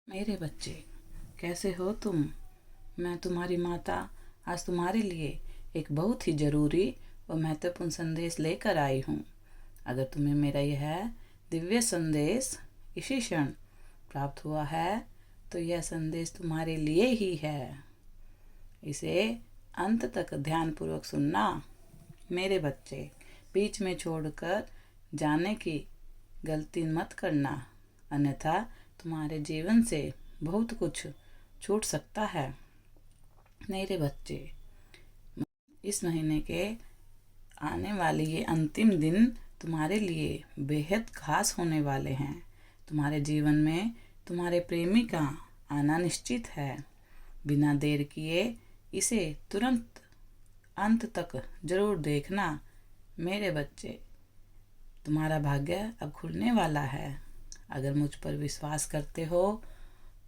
मेरे बच्चे, कैसे हो तुम? मैं तुम्हारी माता आज तुम्हारे लिए एक बहुत ही ज़रूरी और महत्वपूर्ण संदेश लेकर आई हूँ। अगर तुम्हें मेरा यह दिव्य संदेश इसी क्षण प्राप्त हुआ है तो यह संदेश तुम्हारे लिए ही है। इसे अंत तक ध्यानपूर्वक सुनना। मेरे बच्चे, बीच में छोड़कर जाने की गलती मत करना, अन्यथा तुम्हारे जीवन से बहुत कुछ छूट सकता है। मेरे बच्चे, इस महीने के आने वाले ये अंतिम दिन तुम्हारे लिए बेहद खास होने वाले हैं। तुम्हारे जीवन में तुम्हारे प्रेमी का आना निश्चित है। बिना देर किए इसे तुरंत अंत तक जरूर देखना। मेरे बच्चे, तुम्हारा भाग्य अब खुलने वाला है। अगर मुझ पर विश्वास करते हो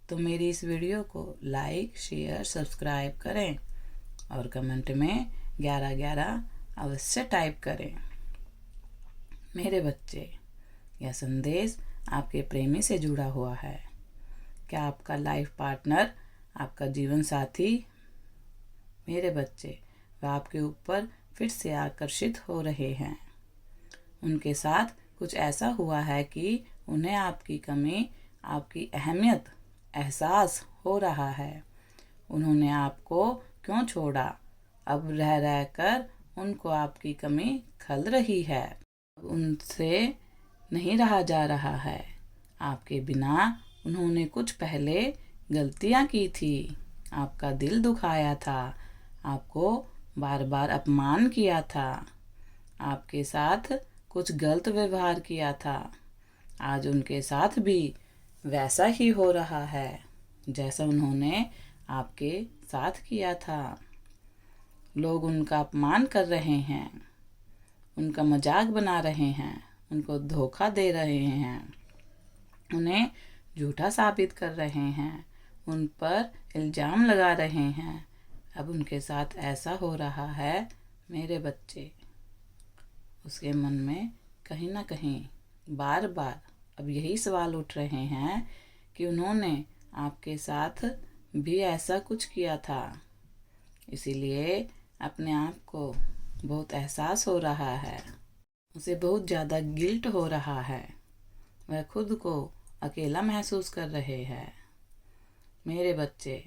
तो मेरी इस वीडियो को लाइक, शेयर, सब्सक्राइब करें और कमेंट में 1111 अवश्य टाइप करें। मेरे बच्चे, यह संदेश आपके प्रेमी से जुड़ा हुआ है। क्या आपका लाइफ पार्टनर, आपका जीवन साथी, मेरे बच्चे, वह आपके ऊपर फिर से आकर्षित हो रहे हैं। उनके साथ कुछ ऐसा हुआ है कि उन्हें आपकी कमी, आपकी अहमियत एहसास हो रहा है। उन्होंने आपको क्यों छोड़ा? अब रह रह कर उनको आपकी कमी खल रही है। उनसे नहीं रहा जा रहा है। आपके बिना उन्होंने कुछ पहले गलतियां की थी, आपका दिल दुखाया था, आपको बार बार अपमान किया था, आपके साथ कुछ गलत व्यवहार किया था। आज उनके साथ भी वैसा ही हो रहा है जैसा उन्होंने आपके साथ किया था। लोग उनका अपमान कर रहे हैं, उनका मजाक बना रहे हैं, उनको धोखा दे रहे हैं, उन्हें झूठा साबित कर रहे हैं, उन पर इल्ज़ाम लगा रहे हैं। अब उनके साथ ऐसा हो रहा है। मेरे बच्चे, उसके मन में कहीं ना कहीं बार बार अब यही सवाल उठ रहे हैं कि उन्होंने आपके साथ भी ऐसा कुछ किया था। इसीलिए अपने आप को बहुत एहसास हो रहा है, उसे बहुत ज़्यादा गिल्ट हो रहा है, वह खुद को अकेला महसूस कर रहे हैं। मेरे बच्चे,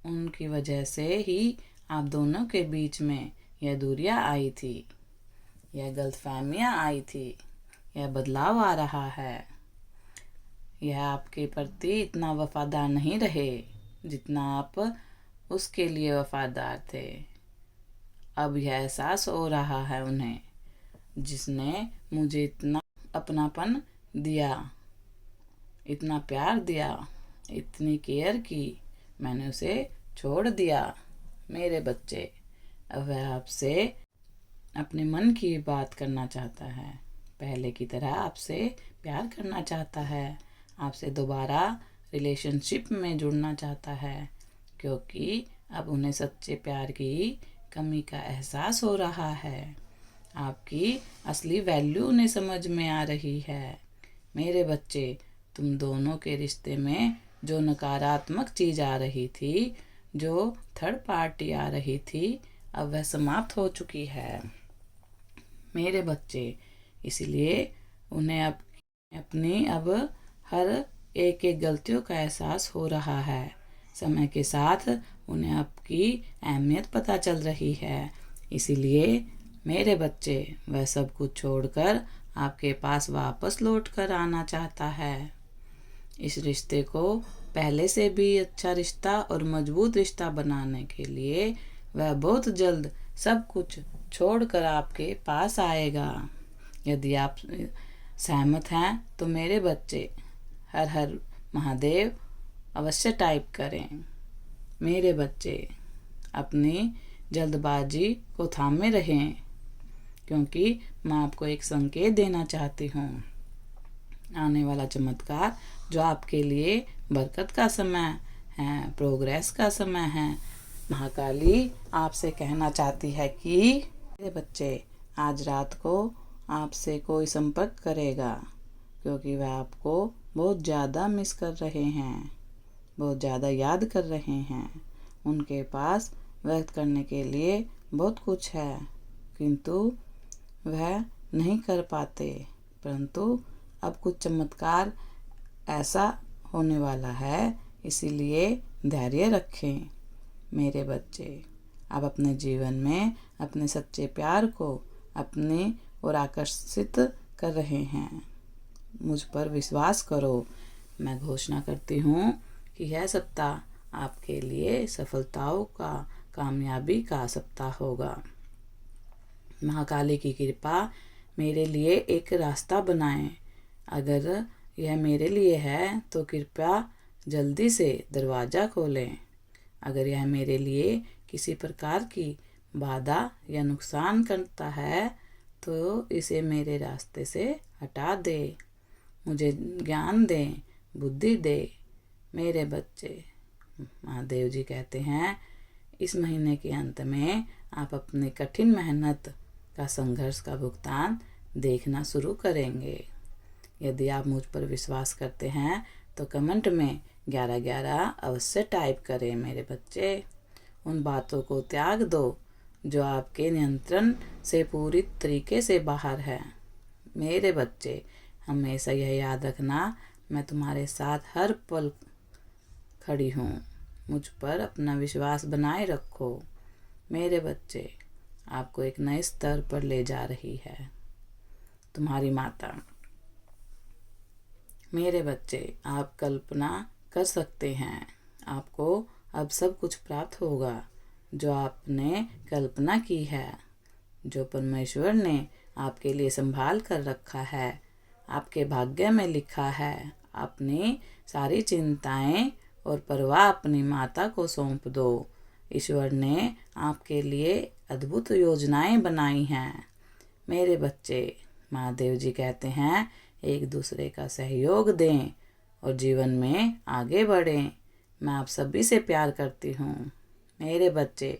उनकी वजह से ही आप दोनों के बीच में यह दूरियां आई थी, यह गलतफहमियां आई थी, यह बदलाव आ रहा है। यह आपके प्रति इतना वफादार नहीं रहे जितना आप उसके लिए वफादार थे। अब यह एहसास हो रहा है उन्हें, जिसने मुझे इतना अपनापन दिया, इतना प्यार दिया, इतनी केयर की, मैंने उसे छोड़ दिया। मेरे बच्चे, अब वह आपसे अपने मन की बात करना चाहता है, पहले की तरह आपसे प्यार करना चाहता है, आपसे दोबारा रिलेशनशिप में जुड़ना चाहता है, क्योंकि अब उन्हें सच्चे प्यार की कमी का एहसास हो रहा है। आपकी असली वैल्यू उन्हें समझ में आ रही है। मेरे बच्चे, तुम दोनों के रिश्ते में जो नकारात्मक चीज़ आ रही थी, जो थर्ड पार्टी आ रही थी, अब वह समाप्त हो चुकी है। मेरे बच्चे, इसलिए उन्हें अपनी अब हर एक गलतियों का एहसास हो रहा है। समय के साथ उन्हें आपकी अहमियत पता चल रही है। इसीलिए मेरे बच्चे, वह सब कुछ छोड़कर आपके पास वापस लौट कर आना चाहता है। इस रिश्ते को पहले से भी अच्छा रिश्ता और मजबूत रिश्ता बनाने के लिए वह बहुत जल्द सब कुछ छोड़कर आपके पास आएगा। यदि आप सहमत हैं तो मेरे बच्चे, हर हर महादेव अवश्य टाइप करें। मेरे बच्चे, अपनी जल्दबाजी को थामे रहें, क्योंकि मैं आपको एक संकेत देना चाहती हूँ। आने वाला चमत्कार जो आपके लिए बरकत का समय है, प्रोग्रेस का समय है। महाकाली आपसे कहना चाहती है कि मेरे बच्चे, आज रात को आपसे कोई संपर्क करेगा, क्योंकि वह आपको बहुत ज़्यादा मिस कर रहे हैं। बहुत ज़्यादा याद कर रहे हैं। उनके पास व्यक्त करने के लिए बहुत कुछ है, किंतु वह नहीं कर पाते। परंतु अब कुछ चमत्कार ऐसा होने वाला है, इसीलिए धैर्य रखें। मेरे बच्चे, आप अपने जीवन में अपने सच्चे प्यार को अपनी ओर आकर्षित कर रहे हैं। मुझ पर विश्वास करो। मैं घोषणा करती हूँ कि यह सप्ताह आपके लिए सफलताओं का, कामयाबी का सप्ताह होगा। महाकाली की कृपा मेरे लिए एक रास्ता बनाएं। अगर यह मेरे लिए है तो कृपया जल्दी से दरवाज़ा खोलें। अगर यह मेरे लिए किसी प्रकार की बाधा या नुकसान करता है तो इसे मेरे रास्ते से हटा दे। मुझे ज्ञान दे, बुद्धि दे। मेरे बच्चे, महादेव जी कहते हैं, इस महीने के अंत में आप अपनी कठिन मेहनत का, संघर्ष का भुगतान देखना शुरू करेंगे। यदि आप मुझ पर विश्वास करते हैं तो कमेंट में 1111 अवश्य टाइप करें। मेरे बच्चे, उन बातों को त्याग दो जो आपके नियंत्रण से पूरी तरीके से बाहर है। मेरे बच्चे, हमेशा यह याद रखना, मैं तुम्हारे साथ हर पल खड़ी हूँ। मुझ पर अपना विश्वास बनाए रखो। मेरे बच्चे, आपको एक नए स्तर पर ले जा रही है तुम्हारी माता। मेरे बच्चे, आप कल्पना कर सकते हैं, आपको अब सब कुछ प्राप्त होगा जो आपने कल्पना की है, जो परमेश्वर ने आपके लिए संभाल कर रखा है, आपके भाग्य में लिखा है। अपनी सारी चिंताएं और परवाह अपनी माता को सौंप दो। ईश्वर ने आपके लिए अद्भुत योजनाएं बनाई हैं। मेरे बच्चे, महादेव जी कहते हैं, एक दूसरे का सहयोग दें और जीवन में आगे बढ़ें। मैं आप सभी से प्यार करती हूँ। मेरे बच्चे,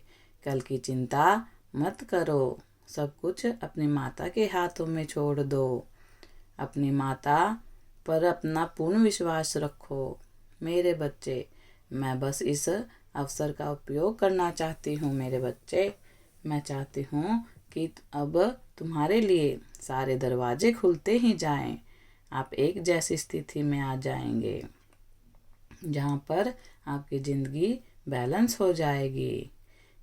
कल की चिंता मत करो। सब कुछ अपनी माता के हाथों में छोड़ दो। अपनी माता पर अपना पूर्ण विश्वास रखो। मेरे बच्चे, मैं बस इस अवसर का उपयोग करना चाहती हूँ। मेरे बच्चे, मैं चाहती हूँ कि अब तुम्हारे लिए सारे दरवाजे खुलते ही जाएं। आप एक जैसी स्थिति में आ जाएंगे जहाँ पर आपकी ज़िंदगी बैलेंस हो जाएगी।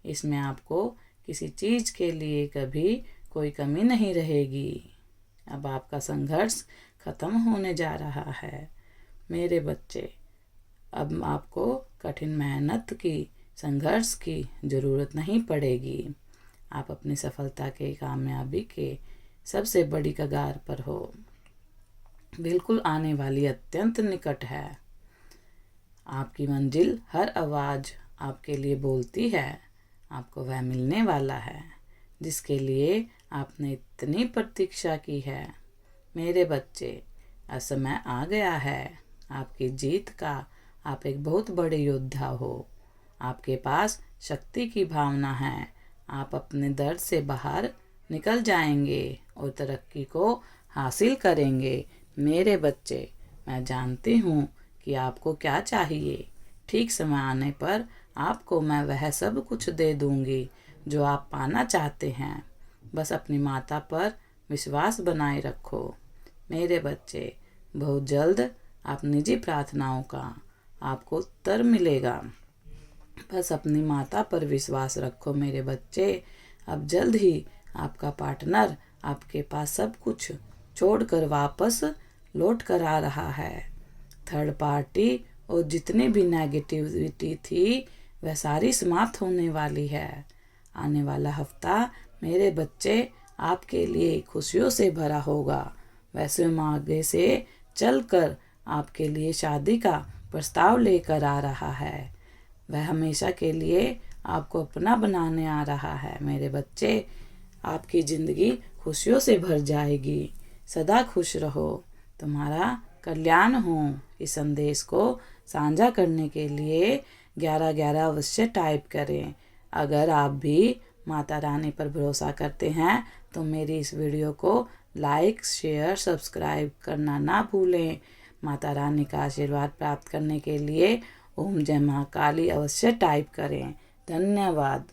इसमें आपको किसी चीज़ के लिए कभी कोई कमी नहीं रहेगी। अब आपका संघर्ष खत्म होने जा रहा है। मेरे बच्चे, अब आपको कठिन मेहनत की, संघर्ष की ज़रूरत नहीं पड़ेगी। आप अपनी सफलता के, कामयाबी के सबसे बड़ी कगार पर हो। बिल्कुल आने वाली अत्यंत निकट है। आपकी मंजिल, हर आवाज़ आपके लिए बोलती है। आपको वह मिलने वाला है जिसके लिए आपने इतनी प्रतीक्षा की है। मेरे बच्चे, अब समय आ गया है आपकी जीत का। आप एक बहुत बड़े योद्धा हो। आपके पास शक्ति की भावना है। आप अपने दर्द से बाहर निकल जाएंगे और तरक्की को हासिल करेंगे। मेरे बच्चे, मैं जानती हूँ कि आपको क्या चाहिए। ठीक समय आने पर आपको मैं वह सब कुछ दे दूँगी जो आप पाना चाहते हैं। बस अपनी माता पर विश्वास बनाए रखो। मेरे बच्चे, बहुत जल्द आप निजी प्रार्थनाओं का आपको उत्तर मिलेगा। बस अपनी माता पर विश्वास रखो। मेरे बच्चे, अब जल्द ही आपका पार्टनर आपके पास सब कुछ छोड़कर वापस लौट कर आ रहा है। थर्ड पार्टी और जितनी भी नेगेटिविटी थी वह सारी समाप्त होने वाली है। आने वाला हफ्ता मेरे बच्चे आपके लिए खुशियों से भरा होगा। वैसे आगे से चलकर आपके लिए शादी का प्रस्ताव लेकर आ रहा है। वह हमेशा के लिए आपको अपना बनाने आ रहा है। मेरे बच्चे, आपकी ज़िंदगी खुशियों से भर जाएगी। सदा खुश रहो। तुम्हारा कल्याण हो। इस संदेश को साझा करने के लिए 1111 अवश्य टाइप करें। अगर आप भी माता रानी पर भरोसा करते हैं तो मेरी इस वीडियो को लाइक, शेयर, सब्सक्राइब करना ना भूलें। माता रानी का आशीर्वाद प्राप्त करने के लिए ओम जय महाकाली अवश्य टाइप करें। धन्यवाद।